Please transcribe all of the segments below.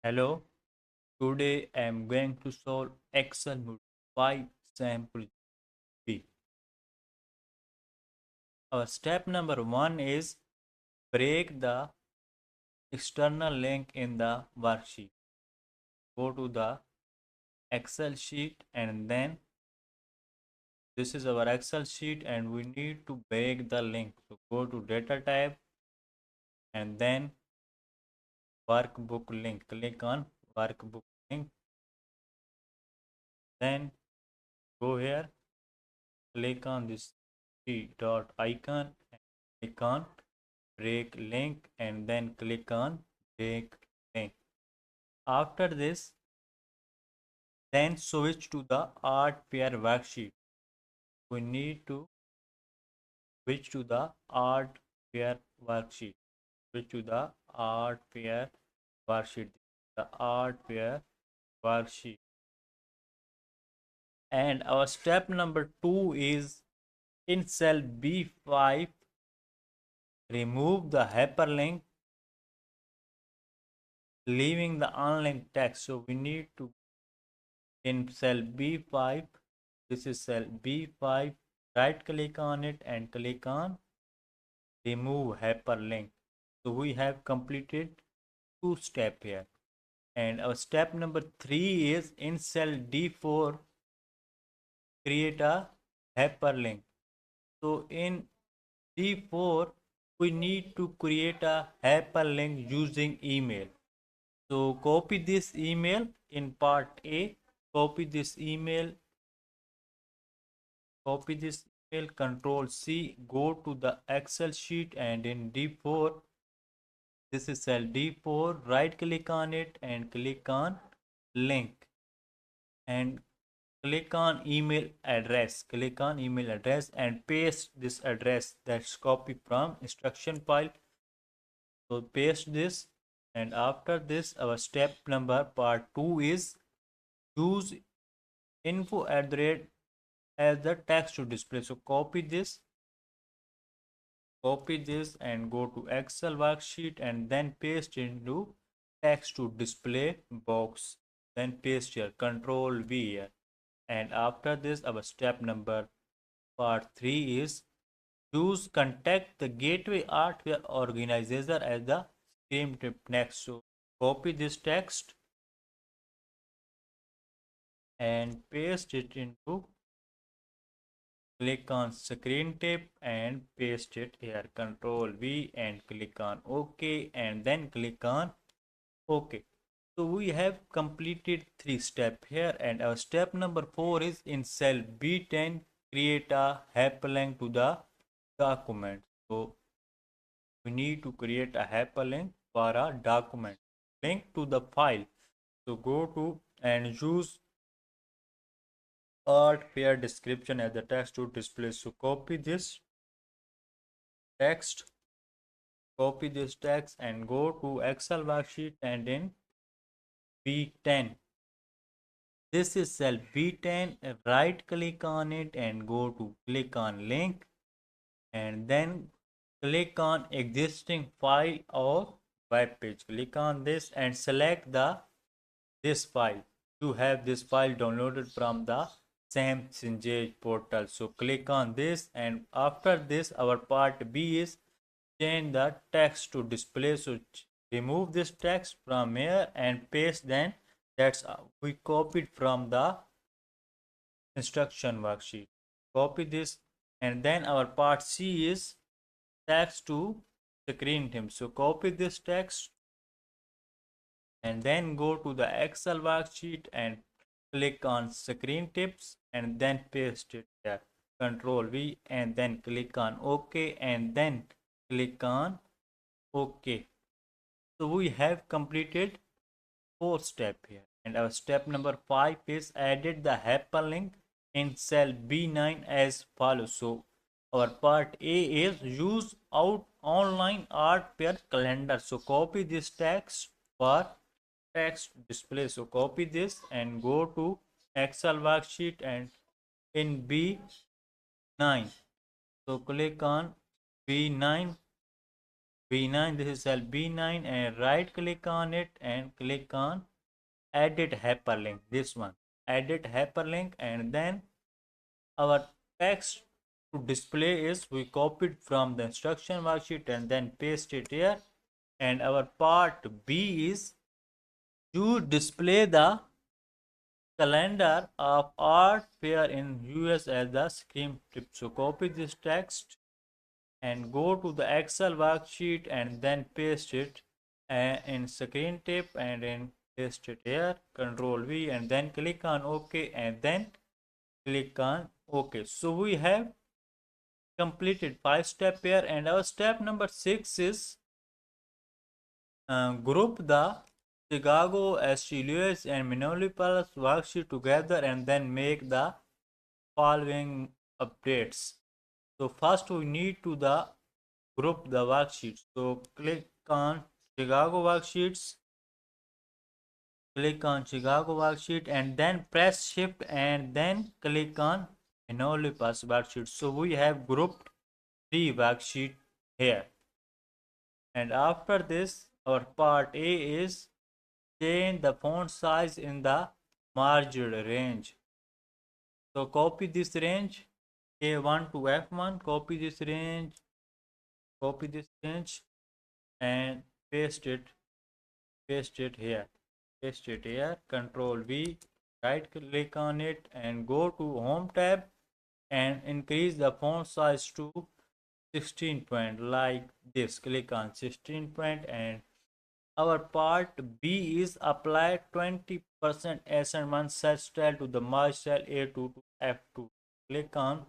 Hello, today I am going to solve Excel Module 5 sample B. Our step number 1 is break the external link in the worksheet. Go to the Excel sheet and then this is our Excel sheet and we need to break the link. So go to data tab and then workbook link. Click on workbook link. Then go here, click on this three dot icon and click on break link and then click on break link. After this, then switch to the art pair worksheet. We need to switch to the art pair worksheet. Switch to the art pair worksheet. The art pair worksheet. And our step number 2 is in cell B5, remove the hyperlink leaving the unlinked text. So we need to in cell B5, this is cell B5, right click on it and click on remove hyperlink. So we have completed 2 steps here. And our step number 3 is in cell D4, create a hyperlink. So in D4, we need to create a hyperlink using email. So copy this email in part A, copy this email, control C, go to the Excel sheet and in D4, this is cell D4, right click on it and click on link and click on email address, and paste this address that's copy from instruction file. So paste this and after this our step number part 2 is use info at the rate as the text to display. So copy this and go to Excel worksheet and then paste into text to display box, then paste here control V here. And after this our step number part 3 is use contact the gateway artware organizer as the same tip next. So copy this text and paste it into, click on screen tip and paste it here control V and click on OK and then click on OK. So we have completed 3 steps here and our step number 4 is in cell B10 create a hyperlink to the document. So we need to create a hyperlink for a document link to the file. So go to and use art pair description as the text to display. So text copy this text and go to Excel worksheet and in B10, this is cell B10, right click on it and go to click on link and then click on existing file or web page. Click on this and select this file. You have this file downloaded from the SAM Syngage portal. So click on this and after this our part B is change the text to display. So remove this text from here and paste, then that's we copied from the instruction worksheet. Copy this and then our part C is text to screen tip. So copy this text and then go to the Excel worksheet and click on screen tips and then paste it there. Control V and then click on OK and then click on OK. So we have completed 4 steps here and our step number 5 is added the hyperlink in cell B9 as follows. So our part A is use out online art pair calendar. So copy this text for text display. So copy this and go to Excel worksheet and in B9. So click on B9 B9, this is cell B9, and right click on it and click on edit hyperlink, this one, edit hyperlink, and then our text to display is we copied from the instruction worksheet and then paste it here, and our part B is to display the calendar of art fair in US as the screen tip. So copy this text and go to the Excel worksheet and then paste it in screen tip and then paste it here, Control V, and then click on OK and then click on OK. So we have completed 5 step here, and our step number 6 is group the Chicago, ST Lewis and Minneapolis worksheet together and then make the following updates. So first we need to the group the worksheets. So click on Chicago worksheets, click on Chicago worksheet and then press shift and then click on Minneapolis worksheet. So we have grouped 3 worksheet here. And after this, our part A is change the font size in the margin range. So copy this range A1 to F1, copy this range and paste it here, Control V, right click on it and go to Home tab and increase the font size to 16 point like this, click on 16 point, and our part B is apply 20% SN1 set style to the merge cell A2 to F2. Click on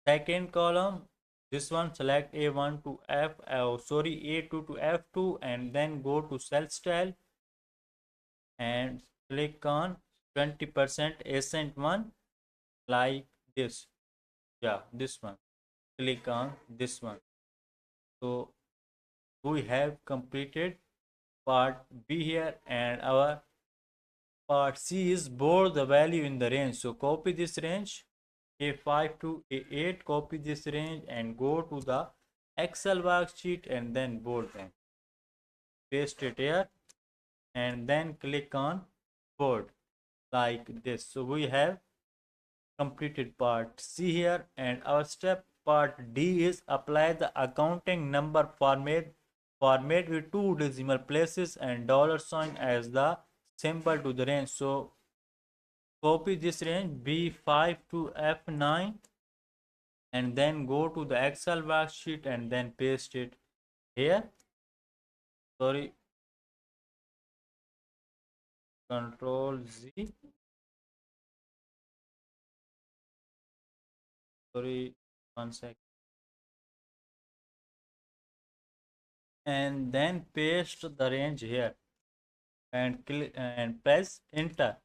second column, this one, select A1 to A2 to F2 and then go to cell style and click on 20% SN1 like this. Yeah, this one. Click on this one. So we have completed part B here, and our part C is bold the value in the range. So copy this range A5 to A8, copy this range and go to the Excel worksheet and then bold them. Paste it here and then click on board like this. So we have completed part C here, and our step part D is apply the accounting number format with 2 decimal places and $sign as the symbol to the range. So copy this range B5 to F9 and then go to the Excel worksheet and then paste it here. Sorry, Control Z. Sorry, 1 second. And then paste the range here and click and press enter,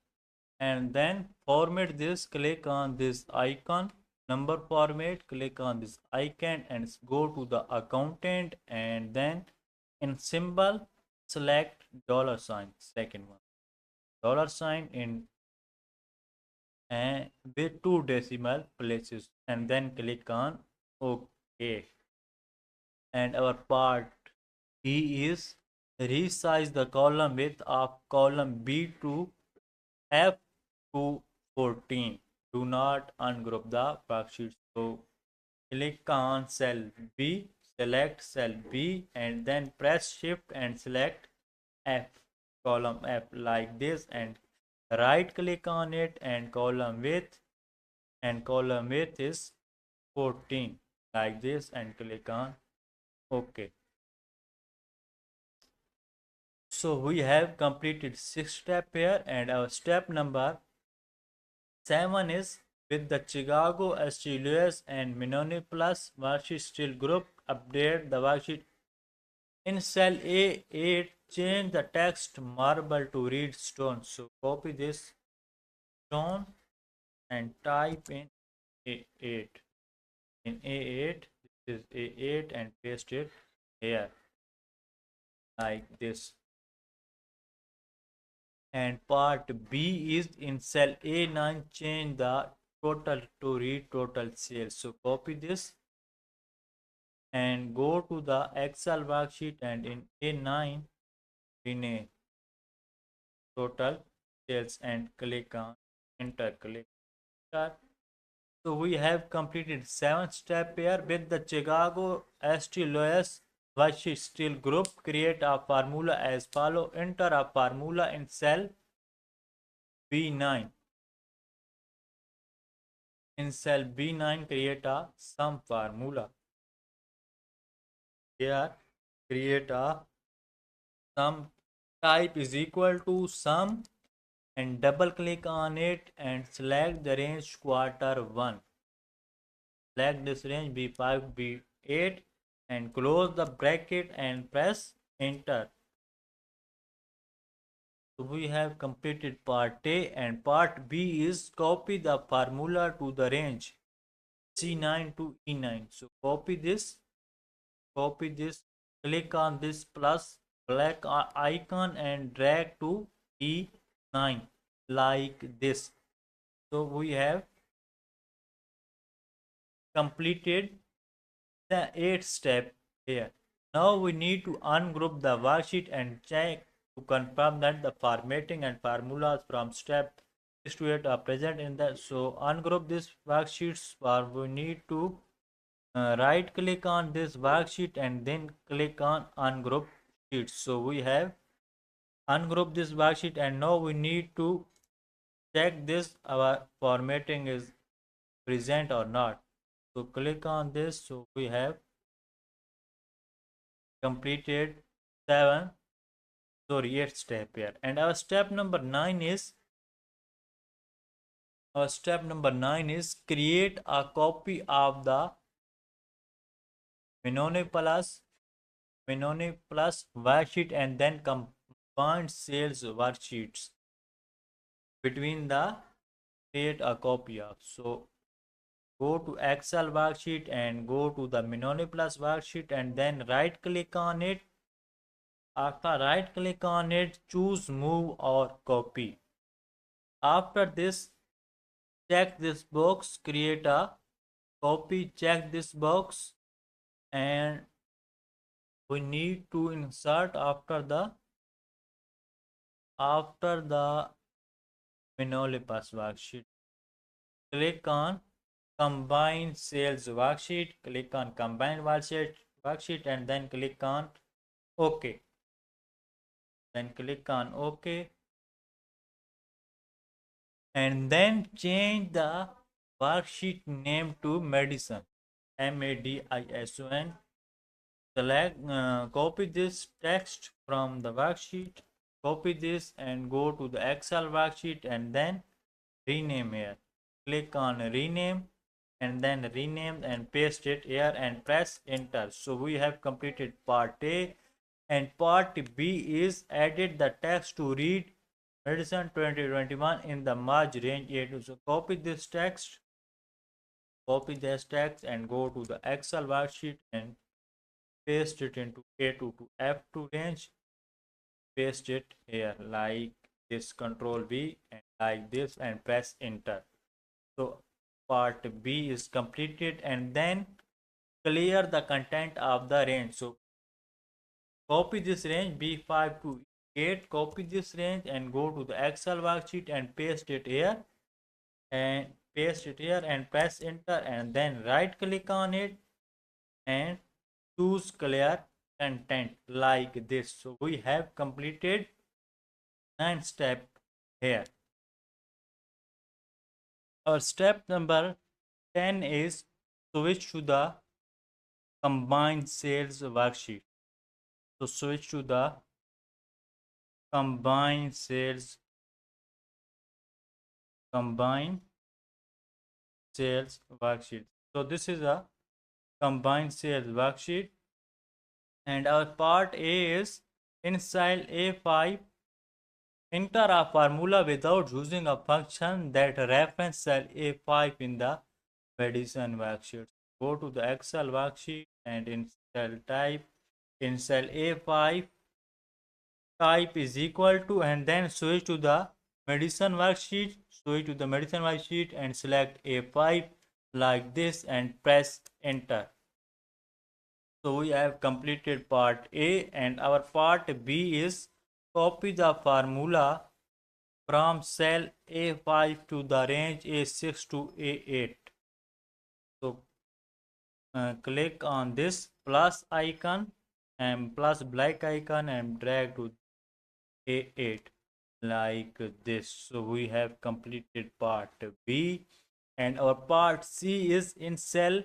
and then format this, click on this icon number format, click on this icon and go to the accountant and then in symbol select $sign, second one, $sign in and with 2 decimal places and then click on OK. And our part E is resize the column width of column B to F to 14. Do not ungroup the worksheet. So click on cell B, select cell B and then press shift and select F, column F like this, and right click on it and column width is 14 like this and click on OK. So we have completed 6 step here, and our step number 7 is with the Chicago, ST Lewis and Minneapolis worksheet still group, update the worksheet in cell A8, change the text marble to read stone. So copy this stone and type in A8. In A8, this is A8 and paste it here like this. And part B is in cell A9, change the total to read total sales. So copy this and go to the Excel worksheet, and in A9 rename total sales and click on enter. Click start. So we have completed 7 step here with the Chicago St. Louis worksheet steel group. Create a formula as follow. Enter a formula in cell B9. In cell B9, create a sum formula. Here, create a sum type is equal to sum, and double click on it and select the range Q1. Select this range B5, B8 and close the bracket and press enter. So we have completed part A, and part B is copy the formula to the range C9 to E9. So copy this, click on this plus black icon and drag to E9 like this. So we have completed the 8th step here. Now we need to ungroup the worksheet and check to confirm that the formatting and formulas from step 6 to 8 are present in the. So ungroup this worksheets, or we need to right click on this worksheet and then click on ungroup sheets. So we have ungroup this worksheet, and now we need to check this our formatting is present or not. So click on this. So we have completed 8th step here, and our step number 9 is create a copy of the Minone Plus worksheet and then combine sales worksheets between the create a copy of. So go to Excel worksheet and go to the Minone Plus worksheet and then right click on it. After right click on it, choose move or copy. After this, check this box, create a copy, check this box, and we need to insert after the Minole Plus worksheet. Click on combine sales worksheet, click on combine worksheet and then click on OK. Then click on OK. And then change the worksheet name to Madison, Madison. Select, copy this text from the worksheet, copy this and go to the Excel worksheet and then rename here. Click on rename and then rename and paste it here and press enter. So we have completed part A, and part B is added the text to read Madison 2021 in the March range A2. So copy this text and go to the Excel worksheet and paste it into A2 to F2 range. Paste it here like this, Control V and like this and press enter. So part B is completed, and then clear the content of the range. So copy this range B5 to 8, copy this range and go to the Excel worksheet and paste it here and press enter, and then right click on it and choose clear content like this. So we have completed 9 step here. Our step number 10 is switch to the combined sales worksheet. So switch to the combined sales worksheet. So this is a combined sales worksheet, and our part A is in cell A5 enter a formula without using a function that reference cell A5 in the Madison worksheet. Go to the Excel worksheet and in cell A5 type is equal to, and then switch to the Madison worksheet, and select A5 like this and press enter. So we have completed part A, and our part B is copy the formula from cell A5 to the range A6 to A8. So click on this plus icon and plus black icon and drag to A8 like this. So we have completed part B, and our part C is in cell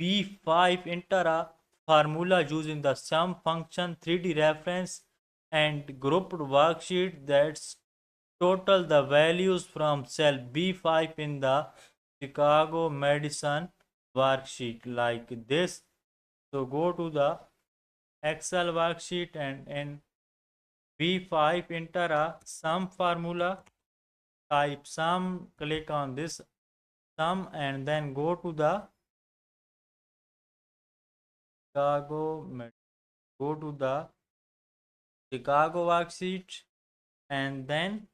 B5. Enter a formula using the sum function, 3D reference and grouped worksheet that's total the values from cell B5 in the Chicago Medicine worksheet like this. So go to the Excel worksheet and in B5 enter a sum formula, type sum, click on this sum and then go to the Chicago, go to the Chicago worksheet and then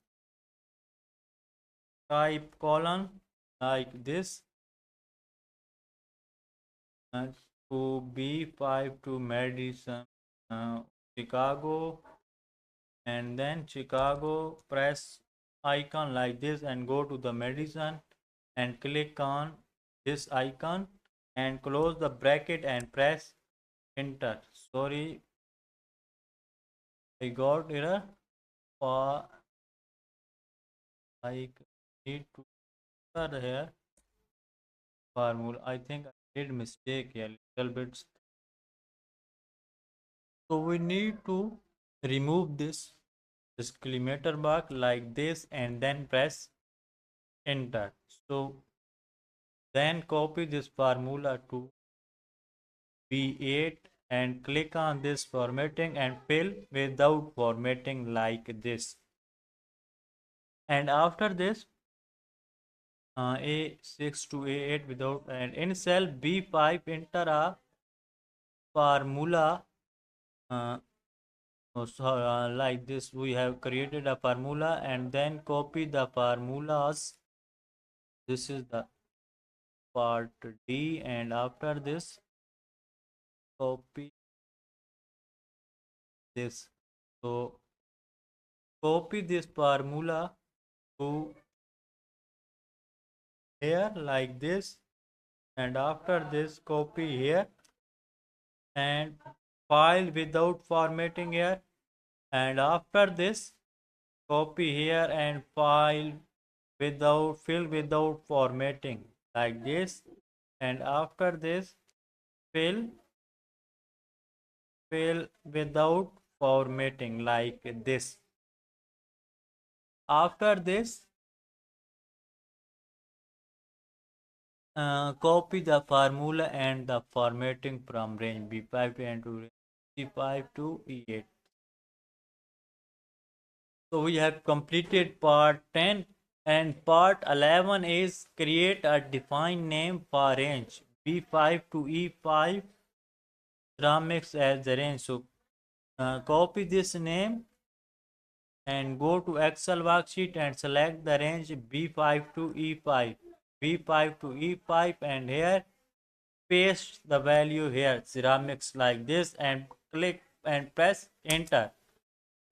type colon like this and to B5 to Madison, Chicago, and then Chicago, press icon like this and go to the Madison and click on this icon and close the bracket and press enter. Sorry, I got error. For I need to enter here formula. I think I did mistake here little bit. So we need to remove this disclaimer box like this and then press enter. So then copy this formula to B8 and click on this formatting and fill without formatting like this. And after this A6 to A8 without, and in cell B5 enter a formula, like this we have created a formula and then copy the formulas. This is the part D, and after this copy this. So copy this formula to here like this, and after this copy here and file without formatting here, and after this copy here and file without fill without formatting like this, and after this fill without formatting like this. After this copy the formula and the formatting from range B5 and to range C5 to E8. So we have completed part 10, and part 11 is create a defined name for range B5 to E5 ceramics as the range. So copy this name and go to Excel worksheet and select the range B5 to E5, B5 to E5, and here paste the value here ceramics like this and click and press enter.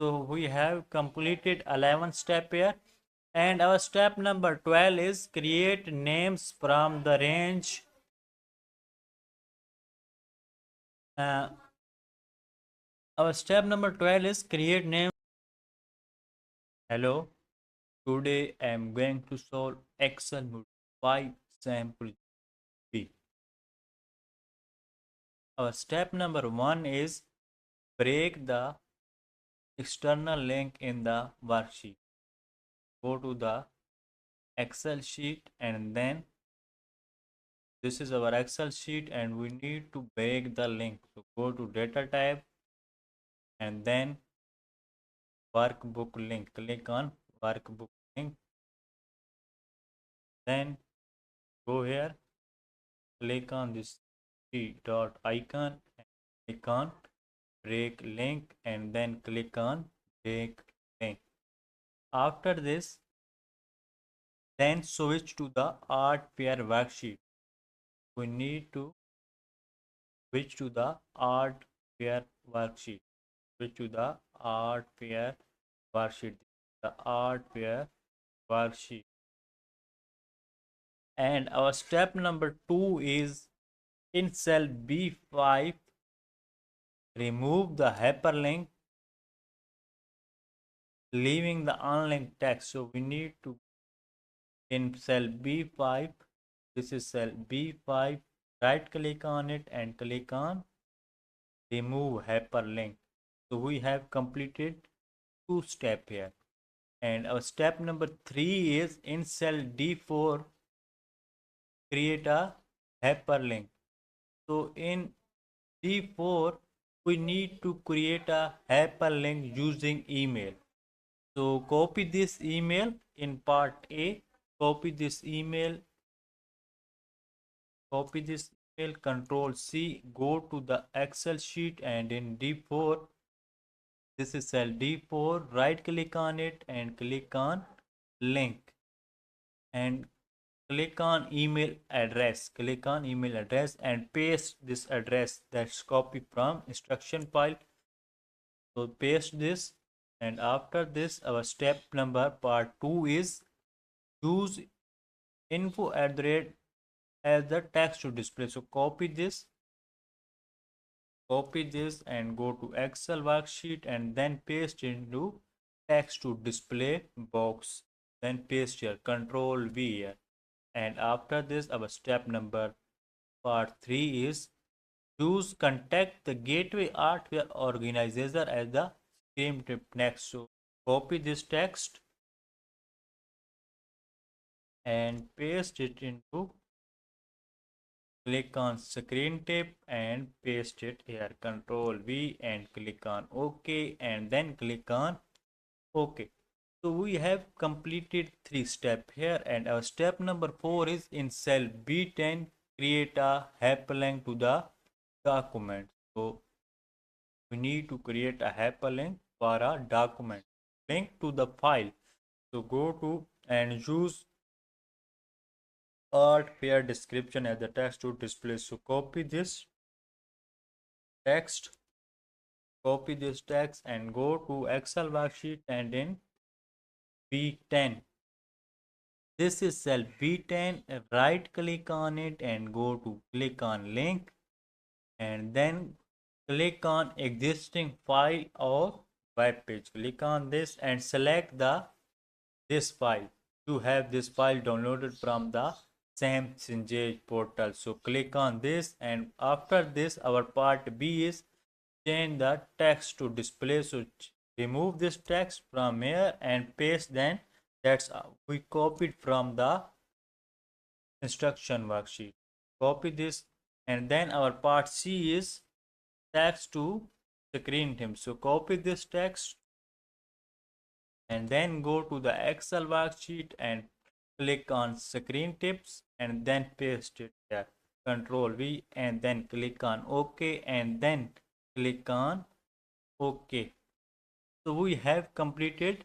So we have completed 11 step here, and our step number 12 is create names from the range our step number 12 is create name. Hello, today I am going to solve Excel module 5 sample B. Our step number 1 is break the external link in the worksheet. Go to the Excel sheet and then this is our Excel sheet and we need to break the link. So go to data tab and then workbook link. Click on workbook link. Then go here, click on this dot icon and click on break link and then click on break link. After this, then switch to the art pair worksheet. We need to Switch to the art fair worksheet. Switch to the art fair worksheet. The art fair worksheet. And our step number 2 is in cell B5, remove the hyperlink, leaving the unlinked text. So we need to, in cell B5, this is cell B5, right click on it and click on remove hyperlink. So we have completed 2 steps here. And our step number 3 is in cell D4, create a hyperlink. So in D4, we need to create a hyperlink using email. So copy this email in part A, copy this email, control C, go to the Excel sheet and in D4, this is cell D4, right click on it and click on link and click on email address, and paste this address that's copied from instruction file. So paste this, and after this our step number part 2 is use info at the rate as the text to display. So copy this and go to Excel worksheet and then paste into text to display box, then paste here, control V here. And after this our step number part 3 is use contact the gateway artware organizer as the screen tip next. So copy this text and paste it into, click on screen tip and paste it here, control V and click on OK and then click on OK. So we have completed 3 steps here, and our step number 4 is in cell B10, create a hyperlink to the document. So we need to create a hyperlink for a document, link to the file. So go to and use art fair description as the text to display. So text copy this text and go to Excel worksheet and in B10, this is cell B10, right click on it and go to click on link and then click on existing file or web page. Click on this and select this file. You have this file downloaded from the SAM Syngage portal. So click on this, and after this our part B is change the text to display. So remove this text from here and paste, then that's we copied from the instruction worksheet. Copy this, and then our part C is text to screen tip. So copy this text and then go to the Excel worksheet and click on screen tips and then paste it there, control V and then click on OK and then click on OK. So we have completed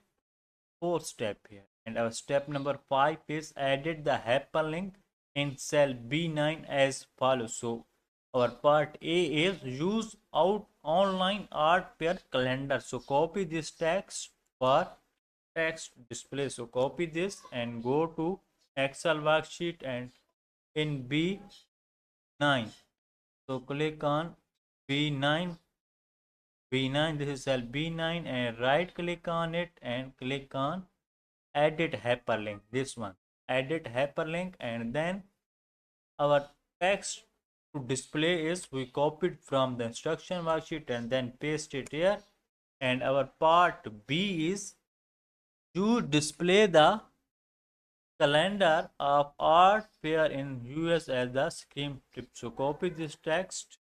4 steps here, and our step number 5 is added the hyperlink in cell B9 as follows. So our part A is use out online art fair calendar. So copy this text for text display. So copy this and go to Excel worksheet and in B9. So click on B9, this is cell B9 and right click on it and click on edit hyperlink, this one, edit hyperlink, and then our text to display is we copied from the instruction worksheet and then paste it here, and our part B is to display the calendar of art fair in US as the screen tip. So copy this text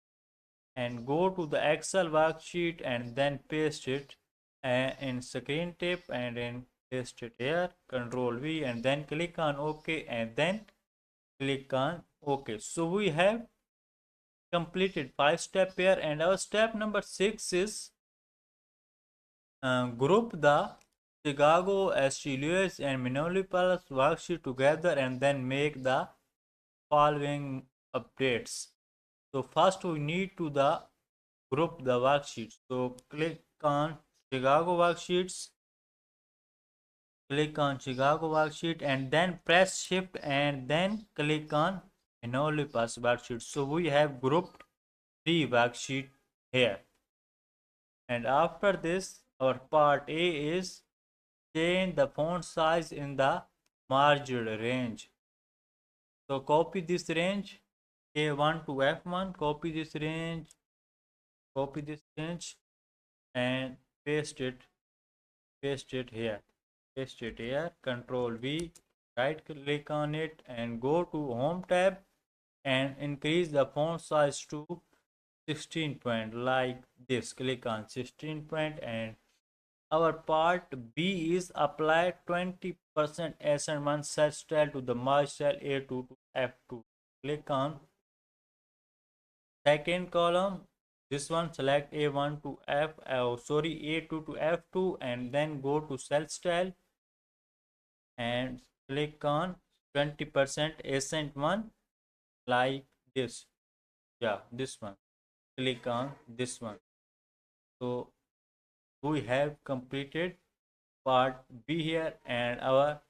and go to the Excel worksheet and then paste it in screen tip and then paste it here, control V and then click on OK and then click on OK. So we have completed 5 steps here, and our step number 6 is group the Chicago, ST Lewis and Minneapolis worksheet together and then make the following updates. So first we need to the group the worksheets. So click on Chicago worksheets, click on Chicago worksheet and then press shift and then click on Enolipas worksheet. So we have grouped three worksheet here. And after this our part A is change the font size in the marged range. So copy this range A1 to F1, copy this range and paste it here, Control V, right click on it and go to Home tab and increase the font size to 16 point like this. Click on 16 point and our part B is apply 20% SN1 set style to the merge cell A2 to F2. Click on second column. This one select A1 to A2 to F2 and then go to cell style and click on 20% ascent one like this. Yeah, this one. Click on this one. So we have completed part B here and our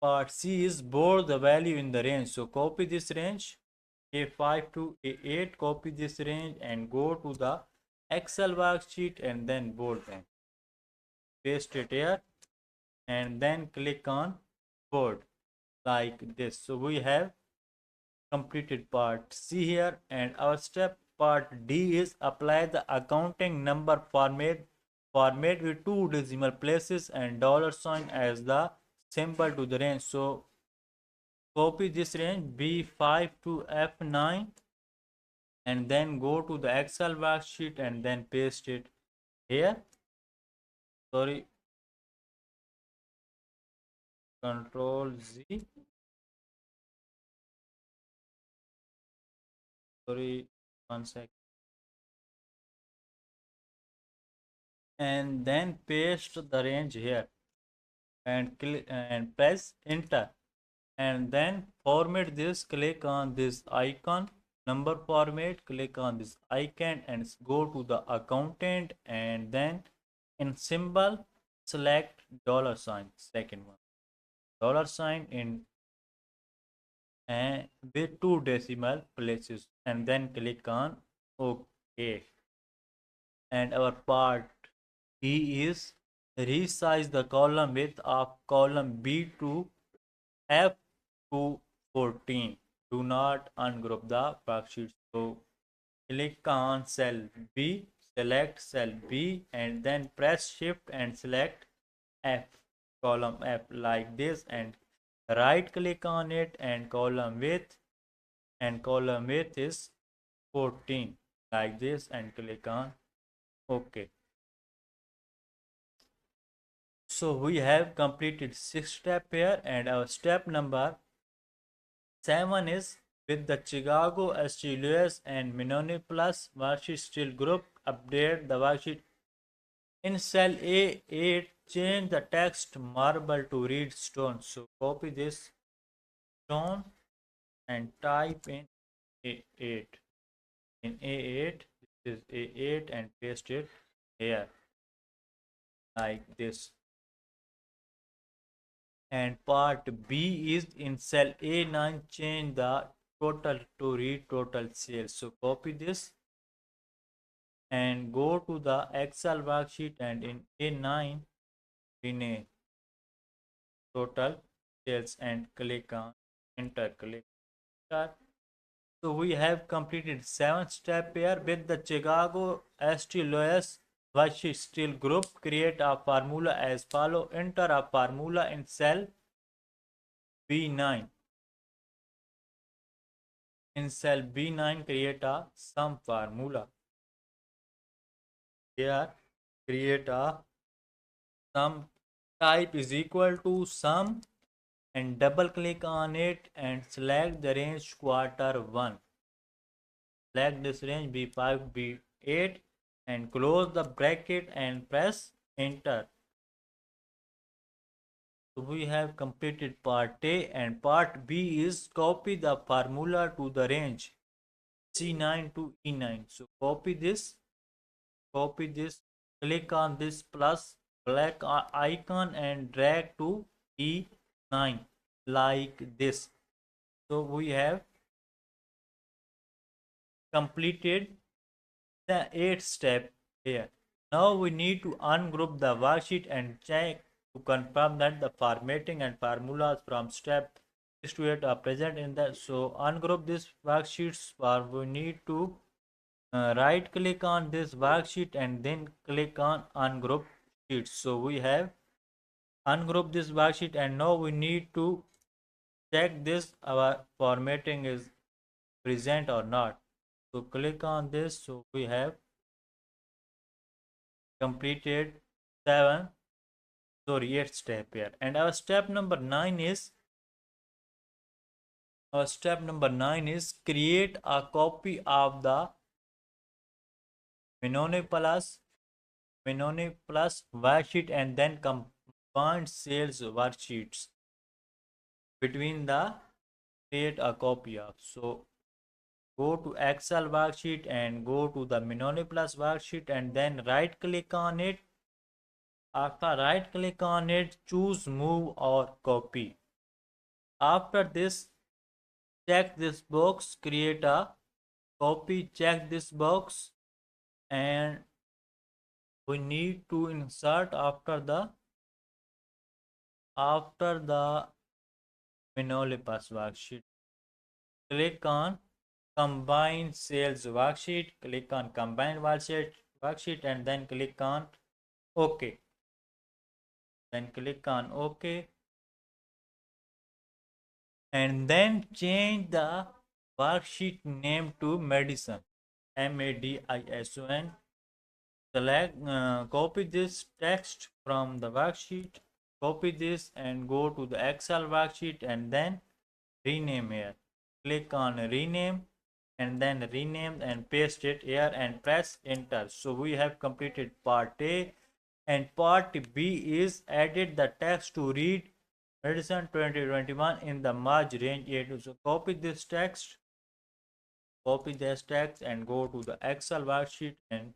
part C is bold the value in the range. So copy this range A5 to A8, copy this range and go to the Excel worksheet and then bold them. Paste it here and then click on board like this. So we have completed part C here and our step part D is apply the accounting number format with two decimal places and dollar sign as the symbol to the range. So copy this range B5 to F9 and then go to the Excel worksheet and then paste it here. Sorry, Control Z. Sorry, 1 second. And then paste the range here and click and press enter and then format this. Click on this icon number format, click on this icon and go to the accountant and then in symbol select dollar sign, second one dollar sign in and with two decimal places and then click on OK. And our part B is resize the column width of column B to F to 14. Do not ungroup the worksheet. So click on cell B, select cell B and then press shift and select F, column F like this and right click on it and column width is 14 like this and click on OK. So we have completed 6 step here and our step number 7 is with the Chicago, ST Lewis and Minoni Plus worksheet still group update the worksheet in cell A8 change the text marble to read stone. So copy this stone and type in A8 in A8, this is A8 and paste it here like this. And part B is in cell A9 change the total to read total sales. So copy this and go to the Excel worksheet and in A9 rename total sales and click on enter, click start. So we have completed 7th step here with the Chicago ST Lois worksheet still group. Create a formula as follow. Enter a formula in cell B9. In cell B9 create a sum formula. Here create a sum type is equal to sum and double click on it and select the range Q1. Select this range B5 B8 and close the bracket and press enter. So we have completed part A and part B is copy the formula to the range C9 to E9. So copy this, click on this plus black icon and drag to E9 like this. So we have completed the 8th step here. Now we need to ungroup the worksheet and check to confirm that the formatting and formulas from step 6 to 8 are present in the. So ungroup this worksheets, for we need to right click on this worksheet and then click on ungroup sheets. So we have ungroup this worksheet and now we need to check this our formatting is present or not. So click on this. So we have completed 7 sorry 8th step here, and our step number 9 is create a copy of the Menone Plus worksheet and then combine sales worksheets between the create a copy of. So go to Excel worksheet and go to the Menone Plus worksheet and then right click on it. After right click on it, choose move or copy. After this, check this box, create a copy, check this box, and we need to insert after the Menolipas worksheet. Click on combine sales worksheet, click on combine worksheet and then click on OK. Then click on OK and then change the worksheet name to Madison, Madison. Select, copy this text from the worksheet, copy this and go to the Excel worksheet and then rename here. Click on rename and then rename and paste it here and press enter. So we have completed part A, and part B is added the text to read Medicine 2021 in the March range A2. So copy this text and go to the Excel worksheet and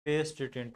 paste it into